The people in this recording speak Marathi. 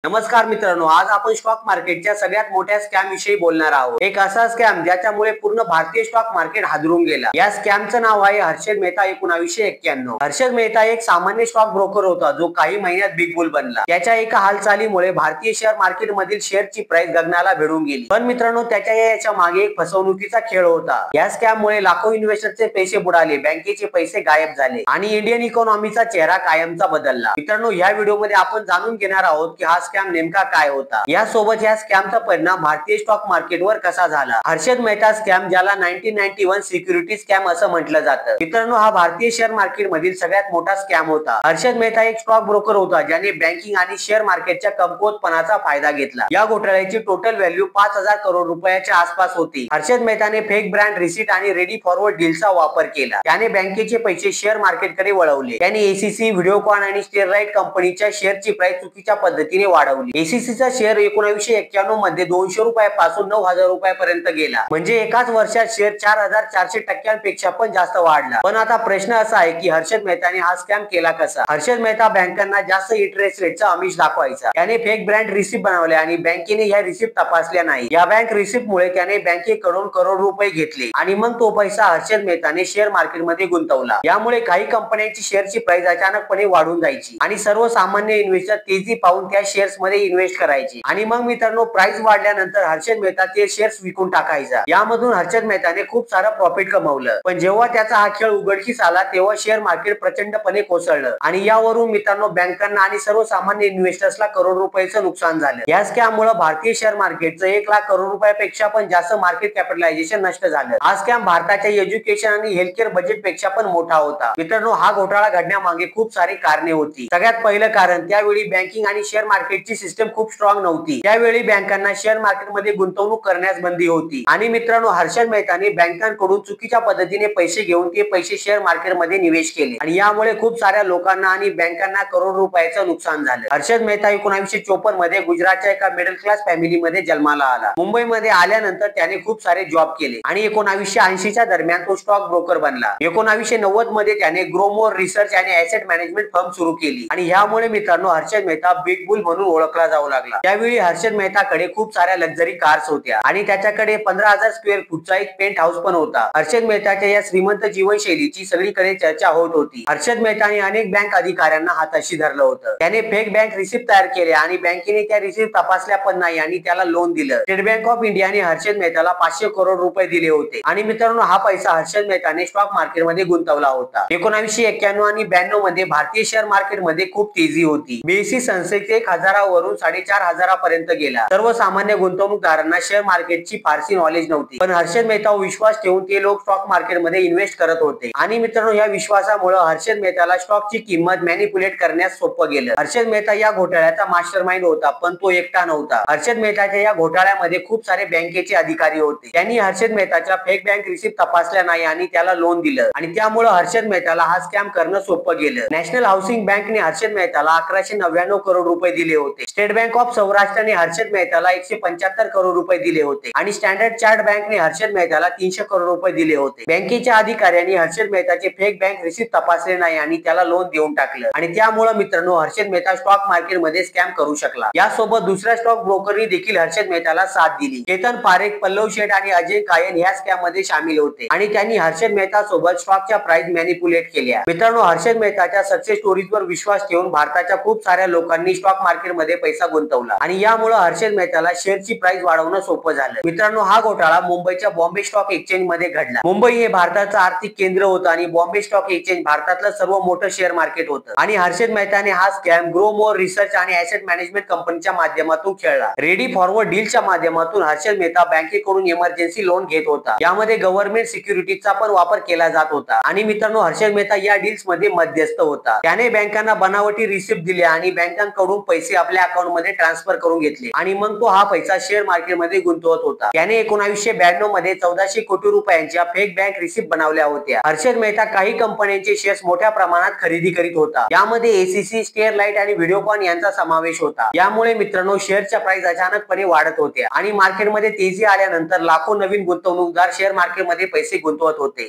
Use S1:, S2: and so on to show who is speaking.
S1: नमस्कार मित्रांनो, आज आपण स्टॉक मार्केटच्या सगळ्यात मोठ्या स्कॅम विषयी बोलणार आहोत। एक असा स्कॅम ज्याच्यामुळे पूर्ण भारतीय स्टॉक मार्केट हादरून गेला। या स्कॅमचं नाव आहे हर्षद मेहता 1991। हर्षद मेहता एक सामान्य स्टॉक ब्रोकर होता जो काही महिन्यात बिग बुल बनला। त्याच्या एका हालचालीमुळे भारतीय शेअर मार्केट मधील शेअरची प्राइस गगनाला भिडून गेली। पण मित्रांनो, याच्या मागे एक फसवणुकीचा खेळ होता। या स्कॅम मुळे लाखो इन्व्हेस्टरचे पैसे बुडाले, बँकेचे पैसे गायब झाले आणि इंडियन इकॉनॉमीचा चेहरा कायमचा बदलला। मित्रांनो, या व्हिडिओमध्ये आपण जाणून घेणार आहोत की हा स्कॅम नेमका काय होता, यासोबत या स्कॅमचा परिणाम भारतीय स्टॉक मार्केटवर कसा झाला। हर्षद मेहता स्कॅम, ज्याला 1991 सिक्युरिटी स्कॅम असं म्हटलं जातं। मित्रांनो, हा भारतीय शेअर मार्केट मधील सगळ्यात मोठा स्कॅम होता। हर्षद मेहता एक स्टॉक ब्रोकर होता ज्याने बँकिंग आणि शेअर मार्केटच्या कमकुवतपणाचा फायदा घेतला। या घोटाळ्याची टोटल व्हॅल्यू 5,000 करोड रुपयाच्या आसपास होती। हर्षद मेहताने फेक ब्रँड रिसीट आणि रेडी फॉरवर्ड डीलचा वापर केला। त्याने बँकेचे पैसे शेअर मार्केटकडे वळवले। त्याने एसीसी, व्हिडिओकॉन आणि स्टेरलाइट कंपनीच्या शेअरची प्राइस चुकीच्या पद्धतीने वाढवली। एसीसीचा शेअर 1991 मध्ये 200 रुपयापासून 9,000 रुपयापर्यंत गेला, म्हणजे एकाच वर्षात शेअर 4,400% पण जास्त वाढला। पण आता प्रश्न असा आहे की हर्षद मेहताने हा स्कॅम केला कसा। हर्षद मेहता बँकांना जास्त इंटरेस्ट रेटचा आमिष दाखवायचा। त्याने फेक ब्रँड रिसिप्ट बनवले आणि बँकेने ह्या रिसिप्ट तपासल्या नाही। या बँक रिसिप्ट मुळे त्याने बँकेकडून करोड रुपये घेतले आणि मग तो पैसा हर्षद मेहताने शेअर मार्केटमध्ये गुंतवला। यामुळे काही कंपन्यांची शेअरची प्राइस अचानकपणे वाढून जायची आणि सर्वसामान्य इन्व्हेस्टर तेजी पाहून त्या शेअर्स मध्ये इन्व्हेस्ट करायचे आणि मग मित्रांनो, प्राइस वाढल्यानंतर हर्षद मेहता ते शेअर्स विकून टाकायचा। यामधून हर्षद मेहताने खूप सारं प्रॉफिट कमवलं। पण जेव्हा त्याचा हा खेळ उघडकीस आला तेव्हा शेअर मार्केट प्रचंडपणे कोसळलं आणि यावरून मित्रांनो, बँकांना आणि सर्वसामान्य इन्व्हेस्टर्सला करोड रुपयाचं नुकसान झालं। या स्कॅम मुळे भारतीय शेअर मार्केटचं 1 लाख करोड रुपयापेक्षा पण जास्त मार्केट कॅपिटलायझेशन नष्ट झालं। हा स्कॅम भारताच्या एज्युकेशन आणि हेल्थकेअर बजेट पेक्षा पण मोठा होता। मित्रांनो, हा घोटाळा घडण्यामागे खूप सारी कारणे होती। सगळ्यात पहिलं कारण, त्यावेळी बँकिंग आणि शेअर मार्केटची सिस्टम खूप स्ट्रॉंग नव्हती। त्यावेळी बँकांना शेअर मार्केटमध्ये गुंतवणूक करण्यास बंदी होती आणि मित्रांनो, हर्षद मेहताने बँकांकडून चुकीच्या पद्धतीने पैसे घेऊन ते पैसे शेअर मार्केटमध्ये निवेश केले आणि यामुळे खूप साऱ्या लोकांना आणि बँकांना करोड रुपयाचं नुकसान झालं। हर्षद मेहता 1954 मध्ये गुजरातच्या एका मिडल क्लास फॅमिलीमध्ये जन्माला आला। मुंबईमध्ये आल्यानंतर त्याने खूप सारे जॉब केले आणि 1980 च्या दरम्यान तो स्टॉक ब्रोकर बनला। 1990 मध्ये त्याने ग्रोमोर रिसर्च आणि ॲसेट मॅनेजमेंट फर्म सुरू केली आणि यामुळे मित्रांनो, हर्षद मेहता बिग बुल म्हणून ओळखला जाऊ लागला। त्यावेळी हर्षद मेहताकडे खूप साऱ्या लक्झरी कार्स होत्या आणि त्याच्याकडे 15,000 स्क्वेअर फूटचा एक पेंट हाऊस पण होता। हर्षद मेहताच्या या श्रीमंत जीवनशैलीची सगळीकडे चर्चा होत होती। हर्षद मेहताने अनेक बँक अधिकाऱ्यांना हाताशी धरलं होतं। त्याने फेक बँक रिसिप्ट तयार केले आणि बँकेने त्या रिसिप्ट तपासल्या पण नाही आणि त्याला लोन दिलं। स्टेट बँक ऑफ इंडियाने हर्षद मेहताला 500 करोड रुपये दिले होते आणि मित्रांनो, हा पैसा हर्षद मेहताने स्टॉक मार्केटमध्ये गुंतवला होता। 1991 आणि 92 मध्ये भारतीय शेअर मार्केटमध्ये खूप तेजी होती। बीएसई सेन्सेक्स 1,000 वरून 4,500 पर्यंत गेला। सर्वसामान्य गुंतवणूकदारांना शेअर मार्केटची फारशी नॉलेज नव्हती, पण हर्षद मेहता विश्वास ठेवून ते लोक स्टॉक मार्केटमध्ये इन्व्हेस्ट करत होते आणि मित्रांनो, या विश्वासामुळे हर्षद मेहताला स्टॉकची किंमत मॅनिप्युलेट करण्यास सोपं गेलं। हर्षद मेहता या घोटाळ्याचा मास्टरमाइंड होता, पण तो एकटा नव्हता। हर्षद मेहताच्या या घोटाळ्यामध्ये खूप सारे बँकेचे अधिकारी होते। त्यांनी हर्षद मेहताच्या फेक बँक रिसिप्ट तपासल्या नाही आणि त्याला लोन दिलं आणि त्यामुळे हर्षद मेहताला हा स्कॅम करणं सोपं गेलं। नॅशनल हाऊसिंग बँकने हर्षद मेहताला 1199 करोड रुपये दिले होते। स्टेट बँक ऑफ सौराष्ट्रने हर्षद मेहताला 175 करोड रुपये दिले होते आणि स्टँडर्ड चार्ट बँकने हर्षद मेहताला 300 करोड रुपये दिले होते। बँकेच्या अधिकाऱ्यांनी हर्षद मेहताचे फेक बँक रिसिप्ट तपासले नाही आणि त्याला लोन देऊन टाकलं आणि त्यामुळे मित्रांनो, हर्षद मेहता स्टॉक मार्केटमध्ये स्कॅम करू शकला। यासोबत दुसऱ्या स्टॉक ब्रोकरनी देखील हर्षद मेहताला साथ दिली। केतन पारेख, पल्लव शेठ आणि अजय कायन या स्कॅम मध्ये सामील होते आणि त्यांनी हर्षद मेहता सोबत स्टॉकच्या प्राइस मॅनिप्युलेट केल्या। मित्रांनो, हर्षद मेहताच्या सक्सेस स्टोरीजवर विश्वास ठेवून भारताच्या खूप साऱ्या लोकांनी स्टॉक मार्केटमध्ये पैसा गुंतवला आणि यामुळे हर्षद मेहताला शेअरची प्राइस वाढवणं सोपं झालं। मित्रांनो, हा घोटाळा मुंबईच्या बॉम्बे स्टॉक एक्सचेंज मध्ये घडला। मुंबई हे भारताचं आर्थिक केंद्र होतं आणि बॉम्बे स्टॉक एक्सचेंज भारतातलं सर्व मोठं शेअर मार्केट होतं आणि हर्षद मेहताने हा स्कॅम ग्रोमोर रिसर्च आणि ॲसेट मॅनेजमेंट कंपनीच्या माध्यमातून खेळला। रेडी फॉरवर्ड डीलच्या माध्यमातून हर्षद मेहता बँकेकडून इमर्जन्सी लोन घेत होता। यामध्ये गव्हर्नमेंट सिक्युरिटीजचा पण वापर केला जात होता आणि मित्रांनो, हर्षद मेहता या डील्स मध्ये मध्यस्थ होता। त्याने बँकांना बनावटी रिसिप्ट दिल्या आणि बँकांकडून पैसे आपल्या अकाउंट मध्ये ट्रान्सफर करून घेतले आणि मग तो हा पैसा शेअर मार्केटमध्ये गुंतवत होता। त्याने 1992 मध्ये 1400 कोटी रुपयांच्या फेक बँक रिसिप्ट बनवल्या होत्या। हर्षद मेहता काही कंपन्यांचे शेअर्स मोठ्या प्रमाणात खरेदी करीत होता। यामध्ये एसीसी, स्टेरलाइट आणि व्हिडिओकॉन यांचा समावेश होता। यामुळे मित्रांनो, शेअरच्या प्राइस अचानकपणे वाढत होत्या आणि मार्केटमध्ये तेजी आल्यानंतर लाखो नवीन गुंतवणूकदार शेअर मार्केटमध्ये पैसे गुंतवत होते।